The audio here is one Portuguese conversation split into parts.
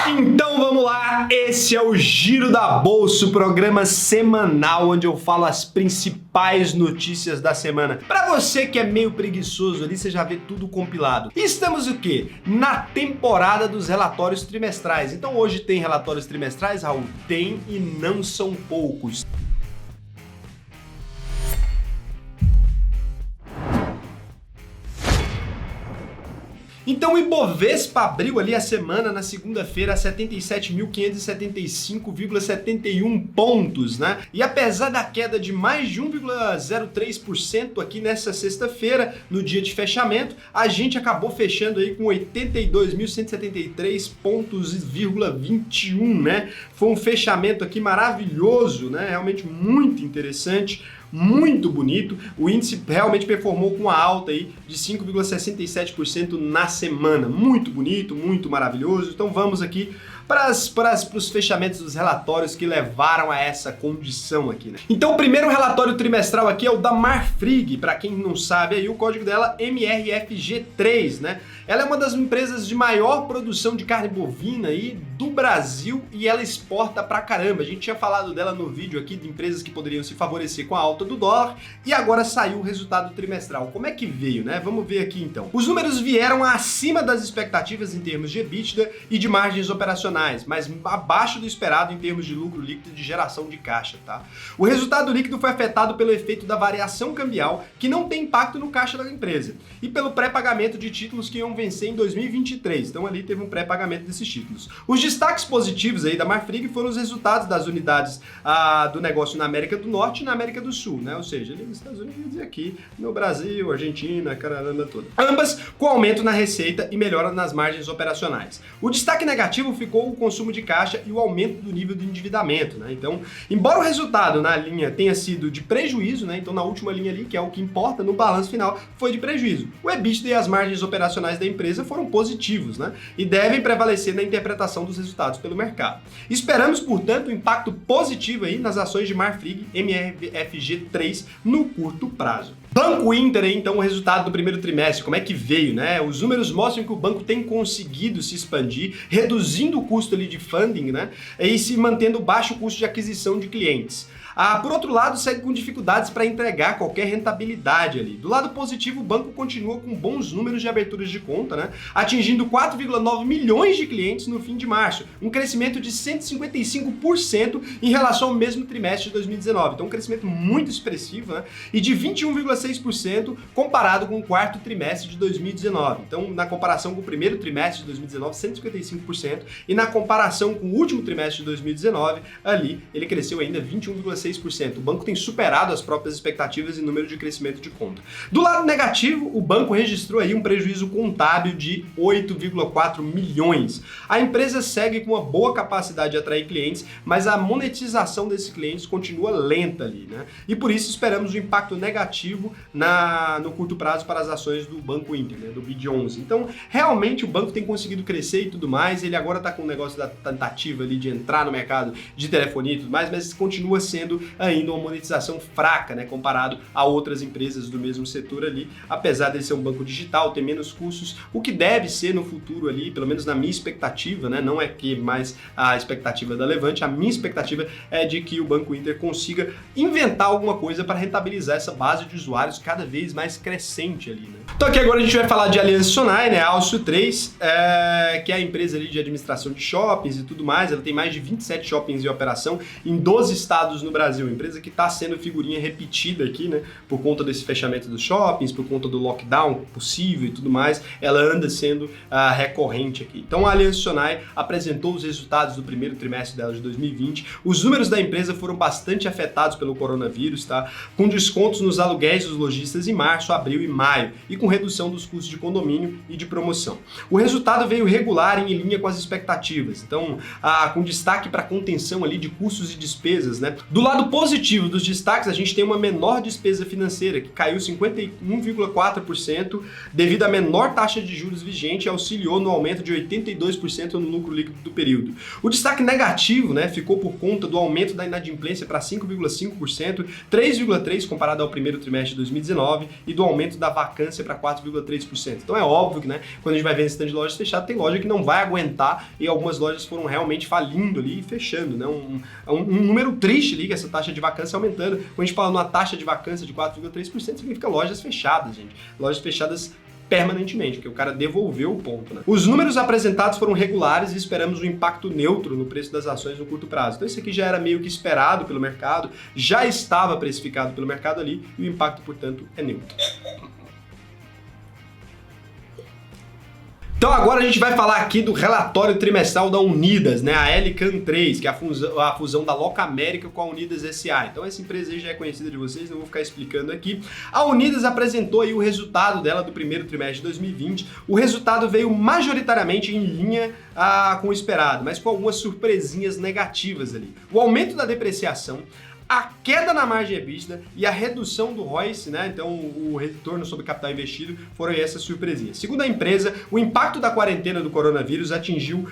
Então vamos lá, esse é o Giro da Bolsa, o programa semanal onde eu falo as principais notícias da semana. Para você que é meio preguiçoso ali, você já vê tudo compilado. E estamos o quê? Na temporada dos relatórios trimestrais. Então hoje tem relatórios trimestrais, Raul? Tem e não são poucos. Então o Ibovespa abriu ali a semana na segunda-feira a 77.575,71 pontos, né? E apesar da queda de mais de 1,03% aqui nessa sexta-feira, no dia de fechamento, a gente acabou fechando aí com 82.173 pontos,21, né? Foi um fechamento aqui maravilhoso, né? Realmente muito interessante. Muito bonito, o índice realmente performou com uma alta aí de 5,67% na semana, muito bonito, muito maravilhoso. Então vamos aqui para os fechamentos dos relatórios que levaram a essa condição aqui, né? Então o primeiro relatório trimestral aqui é o da Marfrig, para quem não sabe aí o código dela MRFG3, né? Ela é uma das empresas de maior produção de carne bovina aí do Brasil e ela exporta pra caramba. A gente tinha falado dela no vídeo aqui de empresas que poderiam se favorecer com a alta do dólar e agora saiu o resultado trimestral. Como é que veio, né? Vamos ver aqui então. Os números vieram acima das expectativas em termos de EBITDA e de margens operacionais, mas abaixo do esperado em termos de lucro líquido e de geração de caixa, tá? O resultado líquido foi afetado pelo efeito da variação cambial, que não tem impacto no caixa da empresa, e pelo pré-pagamento de títulos que iam vencer em 2023. Então ali teve um pré-pagamento desses títulos. Os destaques positivos aí da Marfrig foram os resultados das unidades do negócio na América do Norte e na América do Sul, né? Ou seja, ali nos Estados Unidos e aqui no Brasil, Argentina, caramba toda. Ambas com aumento na receita e melhora nas margens operacionais. O destaque negativo ficou o consumo de caixa e o aumento do nível de endividamento, né? Então, embora o resultado na linha tenha sido de prejuízo, né? Então na última linha ali, que é o que importa no balanço final, foi de prejuízo. O EBITDA e as margens operacionais da empresa foram positivos, né? E devem prevalecer na interpretação dos resultados pelo mercado. Esperamos, portanto, um impacto positivo aí nas ações de Marfrig MRFG3 no curto prazo. Banco Inter, então, o resultado do primeiro trimestre, como é que veio, né? Os números mostram que o banco tem conseguido se expandir, reduzindo o custo ali de funding, né? E se mantendo baixo custo de aquisição de clientes. Por outro lado, segue com dificuldades para entregar qualquer rentabilidade ali. Do lado positivo, o banco continua com bons números de aberturas de conta, né? Atingindo 4,9 milhões de clientes no fim de março, um crescimento de 155% em relação ao mesmo trimestre de 2019. Então, um crescimento muito expressivo, né? E de 21,6% comparado com o quarto trimestre de 2019. Então, na comparação com o primeiro trimestre de 2019, 155%, e na comparação com o último trimestre de 2019, ali ele cresceu ainda 21,6%. O banco tem superado as próprias expectativas em número de crescimento de conta. Do lado negativo, o banco registrou aí um prejuízo contábil de 8,4 milhões. A empresa segue com uma boa capacidade de atrair clientes, mas a monetização desses clientes continua lenta ali, né? E por isso esperamos um impacto negativo no curto prazo para as ações do Banco Inter, né? Do BID11. Então, realmente o banco tem conseguido crescer e tudo mais, ele agora está com o negócio da tentativa ali de entrar no mercado de telefonia e tudo mais, mas continua sendo ainda uma monetização fraca, né, comparado a outras empresas do mesmo setor ali, apesar de ser um banco digital, ter menos custos, o que deve ser no futuro ali, pelo menos na minha expectativa, né, não é que mais a expectativa da Levante, a minha expectativa é de que o Banco Inter consiga inventar alguma coisa para rentabilizar essa base de usuários cada vez mais crescente ali, né. Então aqui agora a gente vai falar de Aliança Sonae, né, a Alcio 3, que é a empresa ali de administração de shoppings e tudo mais, ela tem mais de 27 shoppings em operação em 12 estados no Brasil, empresa que está sendo figurinha repetida aqui, né, por conta desse fechamento dos shoppings, por conta do lockdown possível e tudo mais, ela anda sendo recorrente aqui. Então a Aliança Sonae apresentou os resultados do primeiro trimestre dela de 2020, os números da empresa foram bastante afetados pelo coronavírus, tá, com descontos nos aluguéis dos lojistas em março, abril e maio, e com redução dos custos de condomínio e de promoção. O resultado veio regular e em linha com as expectativas, então com destaque para contenção ali de custos e despesas, né. Do lado positivo dos destaques, a gente tem uma menor despesa financeira, que caiu 51,4% devido à menor taxa de juros vigente e auxiliou no aumento de 82% no lucro líquido do período. O destaque negativo, né, ficou por conta do aumento da inadimplência para 5,5%, 3,3% comparado ao primeiro trimestre de 2019 e do aumento da vacância para 4,3%. Então é óbvio que, né, quando a gente vai ver esse tanto de lojas fechadas, tem loja que não vai aguentar e algumas lojas foram realmente falindo ali e fechando, né? Um número triste ali, que essa taxa de vacância aumentando. Quando a gente fala numa taxa de vacância de 4,3%, significa lojas fechadas, gente. Lojas fechadas permanentemente, porque o cara devolveu o ponto, né? Os números apresentados foram regulares e esperamos um impacto neutro no preço das ações no curto prazo. Então isso aqui já era meio que esperado pelo mercado, já estava precificado pelo mercado ali e o impacto, portanto, é neutro. Então agora a gente vai falar aqui do relatório trimestral da Unidas, né, a Elican3, que é a fusão da Locamérica com a Unidas S.A. Então essa empresa aí já é conhecida de vocês, não vou ficar explicando aqui. A Unidas apresentou aí o resultado dela do primeiro trimestre de 2020. O resultado veio majoritariamente em linha com o esperado, mas com algumas surpresinhas negativas ali. O aumento da depreciação, a queda na margem EBITDA e a redução do ROIC, né? Então o retorno sobre capital investido foram essas surpresinhas. Segundo a empresa, o impacto da quarentena do coronavírus atingiu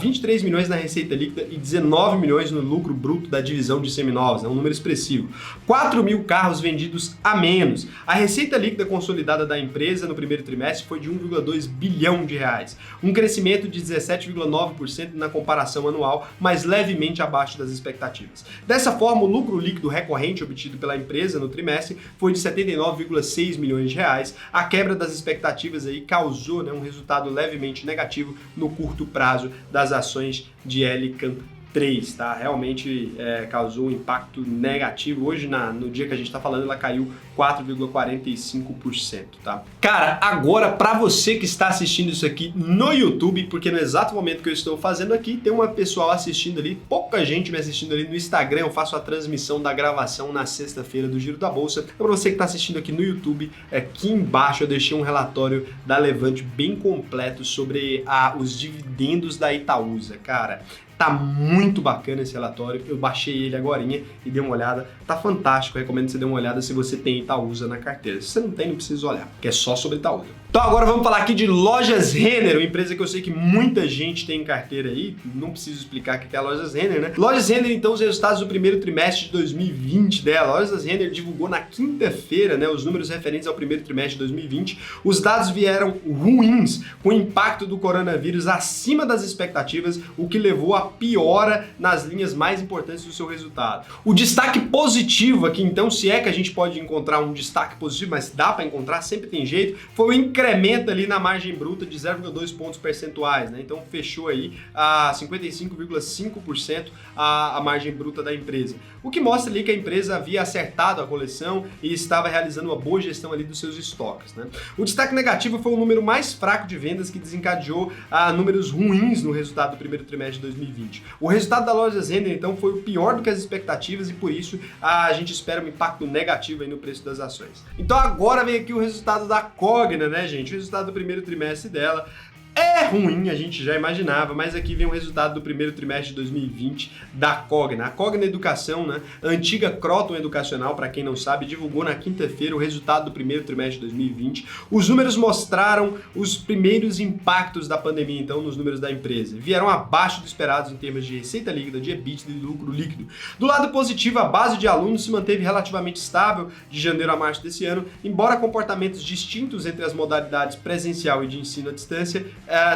23 milhões na receita líquida e 19 milhões no lucro bruto da divisão de seminovos, né? Um número expressivo. 4 mil carros vendidos a menos. A receita líquida consolidada da empresa no primeiro trimestre foi de 1,2 bilhão de reais, um crescimento de 17,9% na comparação anual, mas levemente abaixo das expectativas. Dessa forma, o lucro líquido recorrente obtido pela empresa no trimestre foi de 79,6 milhões de reais. A quebra das expectativas aí causou, né, um resultado levemente negativo no curto prazo das ações de Elican3, tá? Realmente causou um impacto negativo. Hoje, no dia que a gente está falando, ela caiu 4,45%, tá? Cara, agora para você que está assistindo isso aqui no YouTube, porque no exato momento que eu estou fazendo aqui, tem uma pessoal assistindo ali, pouca gente me assistindo ali no Instagram. Eu faço a transmissão da gravação na sexta-feira do Giro da Bolsa. Então, para você que está assistindo aqui no YouTube, aqui embaixo eu deixei um relatório da Levante bem completo sobre os dividendos da Itaúsa, cara. Tá muito bacana esse relatório, eu baixei ele agorinha e dei uma olhada, tá fantástico, eu recomendo que você dê uma olhada se você tem Itaúsa na carteira. Se você não tem, não precisa olhar, porque é só sobre Itaúsa. Então agora vamos falar aqui de Lojas Renner, uma empresa que eu sei que muita gente tem em carteira aí, não preciso explicar o que é a Lojas Renner, né? Lojas Renner, então, os resultados do primeiro trimestre de 2020 dela. A Lojas Renner divulgou na quinta-feira, né, os números referentes ao primeiro trimestre de 2020. Os dados vieram ruins, com o impacto do coronavírus acima das expectativas, o que levou a piora nas linhas mais importantes do seu resultado. O destaque positivo aqui, então, se é que a gente pode encontrar um destaque positivo, mas dá para encontrar, sempre tem jeito, foi o incremento ali na margem bruta de 0,2 pontos percentuais, né? Então fechou aí a 55,5% a margem bruta da empresa. O que mostra ali que a empresa havia acertado a coleção e estava realizando uma boa gestão ali dos seus estoques, né? O destaque negativo foi o número mais fraco de vendas, que desencadeou números ruins no resultado do primeiro trimestre de 2020. O resultado da Lojas Renner, então, foi o pior do que as expectativas e por isso a gente espera um impacto negativo aí no preço das ações. Então agora vem aqui o resultado da Cogna, né, gente? O resultado do primeiro trimestre dela é ruim, a gente já imaginava, mas aqui vem o resultado do primeiro trimestre de 2020 da Cogna. A Cogna Educação, né, a antiga Croton Educacional, para quem não sabe, divulgou na quinta-feira o resultado do primeiro trimestre de 2020. Os números mostraram os primeiros impactos da pandemia, então, nos números da empresa. Vieram abaixo do esperado em termos de receita líquida, de EBITDA e de lucro líquido. Do lado positivo, a base de alunos se manteve relativamente estável de janeiro a março desse ano, embora comportamentos distintos entre as modalidades presencial e de ensino à distância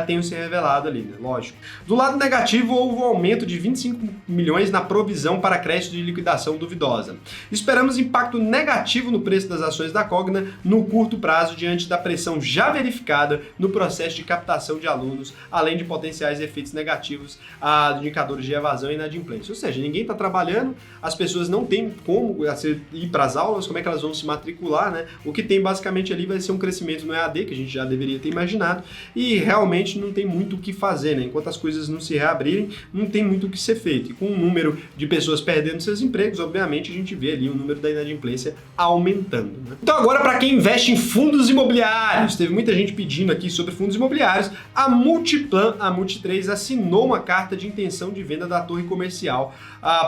tenham se revelado ali, né? Lógico. Do lado negativo, houve um aumento de 25 milhões na provisão para crédito de liquidação duvidosa. Esperamos impacto negativo no preço das ações da Cogna no curto prazo, diante da pressão já verificada no processo de captação de alunos, além de potenciais efeitos negativos a indicadores de evasão e inadimplência. Ou seja, ninguém está trabalhando, as pessoas não têm como ir para as aulas, como é que elas vão se matricular, né? O que tem basicamente ali vai ser um crescimento no EAD, que a gente já deveria ter imaginado, e realmente não tem muito o que fazer, né? Enquanto as coisas não se reabrirem, não tem muito o que ser feito. E com o número de pessoas perdendo seus empregos, obviamente a gente vê ali o número da inadimplência aumentando, né? Então agora, para quem investe em fundos imobiliários, teve muita gente pedindo aqui sobre fundos imobiliários, a Multiplan, a Multi3, assinou uma carta de intenção de venda da torre comercial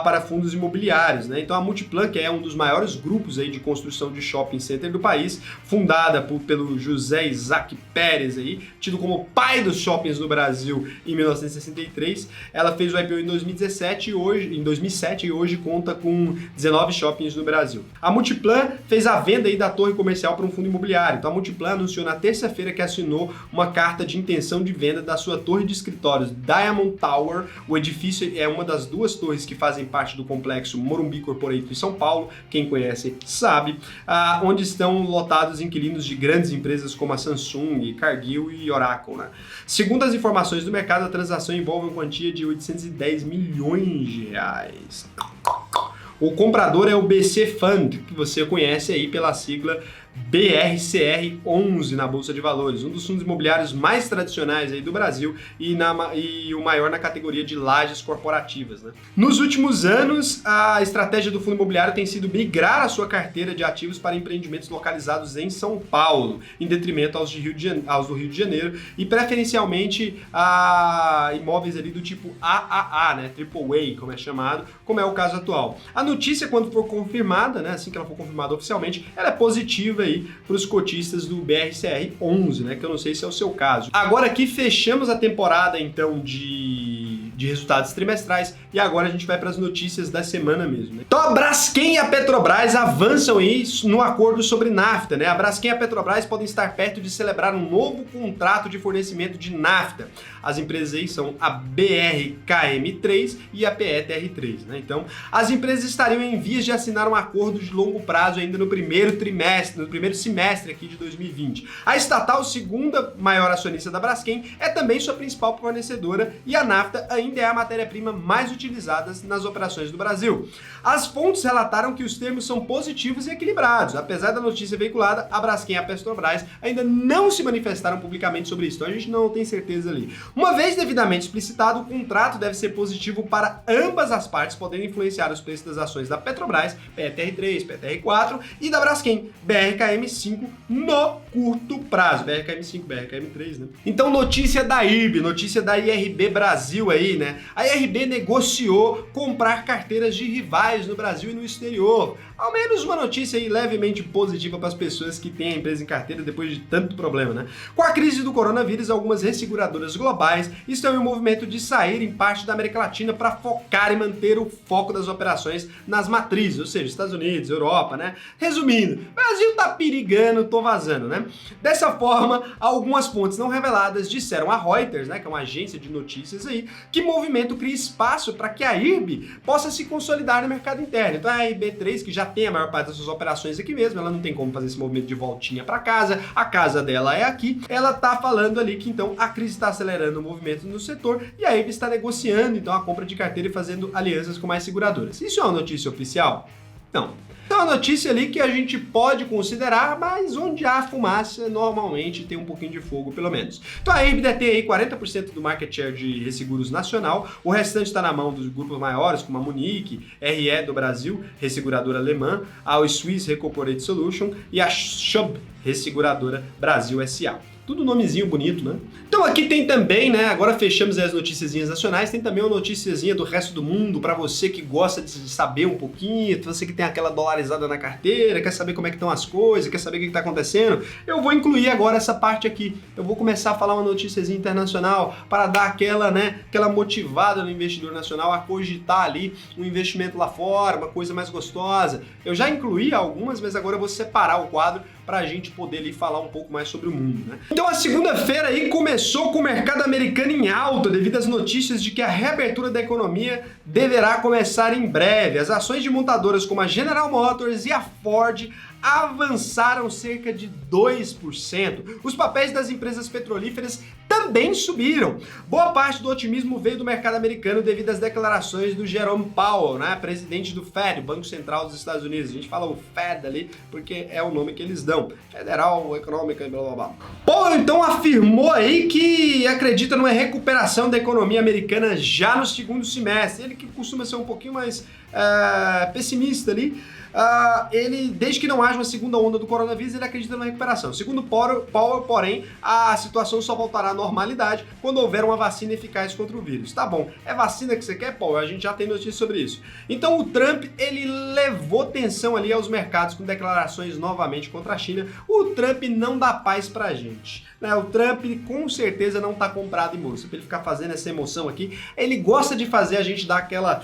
para fundos imobiliários, né? Então a Multiplan, que é um dos maiores grupos aí de construção de shopping center do país, fundada pelo José Isaac Pérez aí, tido como pai dos shoppings no Brasil em 1963. Ela fez o IPO em 2007 e hoje conta com 19 shoppings no Brasil. A Multiplan fez a venda aí da torre comercial para um fundo imobiliário. Então a Multiplan anunciou na terça-feira que assinou uma carta de intenção de venda da sua torre de escritórios Diamond Tower. O edifício é uma das duas torres que fazem parte do complexo Morumbi Corporate em São Paulo, quem conhece sabe, onde estão lotados inquilinos de grandes empresas como a Samsung, Cargill e Oracle, né? Segundo as informações do mercado, a transação envolve uma quantia de 810 milhões de reais. O comprador é o BC Fund, que você conhece aí pela sigla BRCR11 na Bolsa de Valores, um dos fundos imobiliários mais tradicionais aí do Brasil e o maior na categoria de lajes corporativas, né? Nos últimos anos, a estratégia do fundo imobiliário tem sido migrar a sua carteira de ativos para empreendimentos localizados em São Paulo, em detrimento aos do Rio de Janeiro e preferencialmente a imóveis ali do tipo AAA, né? AAA, como é chamado, como é o caso atual. A notícia, quando for confirmada, né? Assim que ela for confirmada oficialmente, ela é positiva aí para os cotistas do BRCR11, né, que eu não sei se é o seu caso. Agora aqui fechamos a temporada então de resultados trimestrais e agora a gente vai para as notícias da semana mesmo, né? Então a Braskem e a Petrobras avançam aí no acordo sobre nafta, né? A Braskem e a Petrobras podem estar perto de celebrar um novo contrato de fornecimento de nafta. As empresas aí são a BRKM3 e a PETR3, né? Então, as empresas estariam em vias de assinar um acordo de longo prazo ainda no primeiro semestre aqui de 2020. A estatal, segunda maior acionista da Braskem, é também sua principal fornecedora e a nafta ainda é a matéria-prima mais utilizada nas operações do Brasil. As fontes relataram que os termos são positivos e equilibrados. Apesar da notícia veiculada, a Braskem e a Petrobras ainda não se manifestaram publicamente sobre isso, então a gente não tem certeza ali. Uma vez devidamente explicitado, o contrato deve ser positivo para ambas as partes, podendo influenciar os preços das ações da Petrobras, PETR3, PETR4 e da Braskem, BRKM5 no curto prazo. BRKM5, BRKM3, né? Então, notícia da IRB, notícia da IRB Brasil aí, né? A IRB negociou comprar carteiras de rivais no Brasil e no exterior. Ao menos uma notícia aí levemente positiva para as pessoas que têm a empresa em carteira depois de tanto problema, né? Com a crise do coronavírus, algumas resseguradoras globais estão em um movimento de sair em parte da América Latina para focar e manter o foco das operações nas matrizes, ou seja, Estados Unidos, Europa, né? Resumindo, Brasil tá perigando, tô vazando, né? Dessa forma, algumas fontes não reveladas disseram a Reuters, né, que é uma agência de notícias aí, que o movimento cria espaço para que a IRB possa se consolidar no mercado interno. Então a IRB3, que já tem a maior parte das suas operações aqui mesmo, ela não tem como fazer esse movimento de voltinha para casa, a casa dela é aqui, ela tá falando ali que então a crise está acelerando o movimento no setor e a IRB está negociando então a compra de carteira e fazendo alianças com mais seguradoras. Isso é uma notícia oficial? Não. Então é uma notícia ali que a gente pode considerar, mas onde há fumaça, normalmente tem um pouquinho de fogo, pelo menos. Então a IRB detém aí 40% do market share de resseguros nacional, o restante está na mão dos grupos maiores, como a Munique, RE do Brasil, resseguradora alemã, a Swiss Corporate Solution e a Chubb, resseguradora Brasil SA. Tudo nomezinho bonito, né? Então aqui tem também, né, agora fechamos as noticiazinhas nacionais, tem também uma noticiazinha do resto do mundo para você que gosta de saber um pouquinho, você que tem aquela dolarizada na carteira, quer saber como é que estão as coisas, quer saber o que está acontecendo. Eu vou incluir agora essa parte aqui. Eu vou começar a falar uma noticiazinha internacional para dar aquela, né, aquela motivada no investidor nacional a cogitar ali um investimento lá fora, uma coisa mais gostosa. Eu já incluí algumas, mas agora eu vou separar o quadro para a gente poder ali falar um pouco mais sobre o mundo, né? Então a segunda-feira aí começou com o mercado americano em alta devido às notícias de que a reabertura da economia deverá começar em breve. As ações de montadoras como a General Motors e a Ford avançaram cerca de 2%. Os papéis das empresas petrolíferas também subiram. Boa parte do otimismo veio do mercado americano devido às declarações do Jerome Powell, né, presidente do Fed, o Banco Central dos Estados Unidos. A gente fala o Fed ali porque é o nome que eles dão. Federal, Econômica e blá blá blá. Powell então afirmou aí que acredita numa recuperação da economia americana já no segundo semestre. Ele que costuma ser um pouquinho mais pessimista ali, ele, desde que não haja uma segunda onda do coronavírus, ele acredita na recuperação. Segundo Powell, porém, a situação só voltará à normalidade quando houver uma vacina eficaz contra o vírus. Tá bom, é vacina que você quer, Powell? A gente já tem notícias sobre isso. Então o Trump, ele levou tensão ali aos mercados com declarações novamente contra a China. O Trump não dá paz pra gente, né? O Trump com certeza não tá comprado em bolsa, pra ele ficar fazendo essa emoção aqui. Ele gosta de fazer a gente dar aquela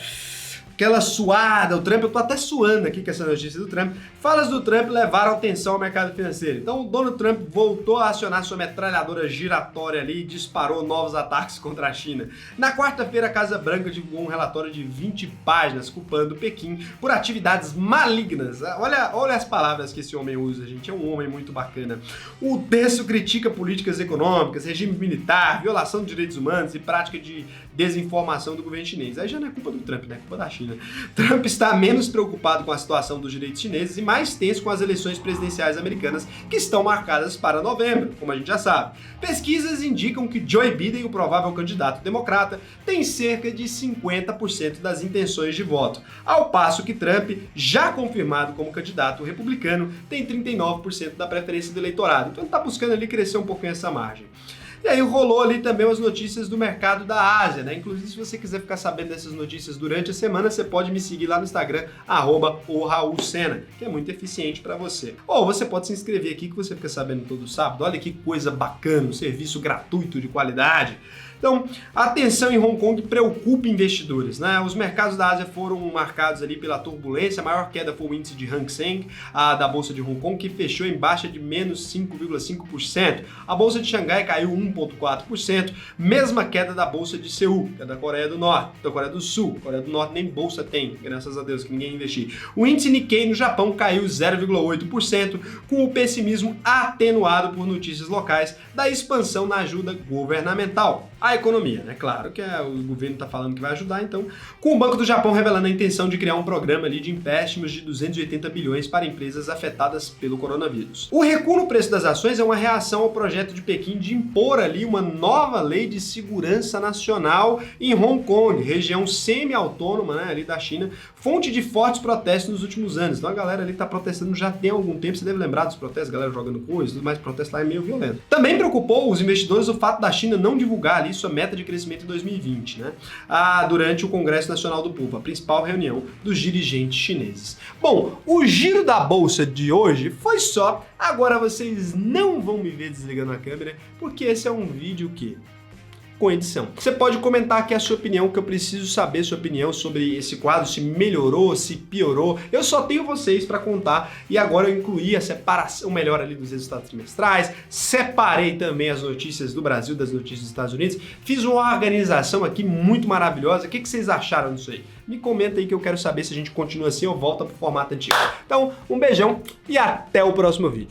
suada. O Trump, eu tô até suando aqui com essa notícia do Trump. Falas do Trump levaram atenção ao mercado financeiro. Então o Donald Trump voltou a acionar sua metralhadora giratória ali e disparou novos ataques contra a China. Na quarta-feira, a Casa Branca divulgou um relatório de 20 páginas culpando Pequim por atividades malignas. Olha as palavras que esse homem usa, gente. É um homem muito bacana. O texto critica políticas econômicas, regime militar, violação de direitos humanos e prática de desinformação do governo chinês. Aí já não é culpa do Trump, né? É culpa da China. Trump está menos preocupado com a situação dos direitos chineses e mais tenso com as eleições presidenciais americanas que estão marcadas para novembro, como a gente já sabe. Pesquisas indicam que Joe Biden, o provável candidato democrata, tem cerca de 50% das intenções de voto, ao passo que Trump, já confirmado como candidato republicano, tem 39% da preferência do eleitorado. Então ele está buscando ali crescer um pouquinho essa margem. E aí rolou ali também as notícias do mercado da Ásia, né? Inclusive, se você quiser ficar sabendo dessas notícias durante a semana, você pode me seguir lá no Instagram, @raulsena, que é muito eficiente para você. Ou você pode se inscrever aqui que você fica sabendo todo sábado. Olha que coisa bacana, um serviço gratuito de qualidade. Então, a tensão em Hong Kong preocupa investidores, né? Os mercados da Ásia foram marcados ali pela turbulência. A maior queda foi o índice de Hang Seng, da Bolsa de Hong Kong, que fechou em baixa de menos 5,5%. A Bolsa de Xangai caiu 1,4%, mesma queda da Bolsa de Seul, que é da Coreia do Norte, da Coreia do Sul. Coreia do Norte nem bolsa tem, graças a Deus, que ninguém investir. O índice Nikkei no Japão caiu 0,8%, com o pessimismo atenuado por notícias locais da expansão na ajuda governamental. A economia, né? Claro que o governo está falando que vai ajudar, então, com o Banco do Japão revelando a intenção de criar um programa ali de empréstimos de 280 bilhões para empresas afetadas pelo coronavírus. O recuo no preço das ações é uma reação ao projeto de Pequim de impor ali uma nova lei de segurança nacional em Hong Kong, região semi-autônoma, né, ali da China, fonte de fortes protestos nos últimos anos. Então a galera ali está protestando já tem algum tempo, você deve lembrar dos protestos, a galera jogando coisas, tudo mais, protesto lá é meio violento. Também preocupou os investidores o fato da China não divulgar ali sua meta de crescimento em 2020, né? Durante o Congresso Nacional do Povo, a principal reunião dos dirigentes chineses. Bom, o giro da bolsa de hoje foi só. Agora vocês não vão me ver desligando a câmera, porque esse é um vídeo que com edição. Você pode comentar aqui a sua opinião, que eu preciso saber sua opinião sobre esse quadro, se melhorou, se piorou. Eu só tenho vocês para contar e agora eu incluí a separação melhor ali dos resultados trimestrais, separei também as notícias do Brasil das notícias dos Estados Unidos, fiz uma organização aqui muito maravilhosa. O que vocês acharam disso aí? Me comenta aí que eu quero saber se a gente continua assim ou volta pro formato antigo. Então, um beijão e até o próximo vídeo.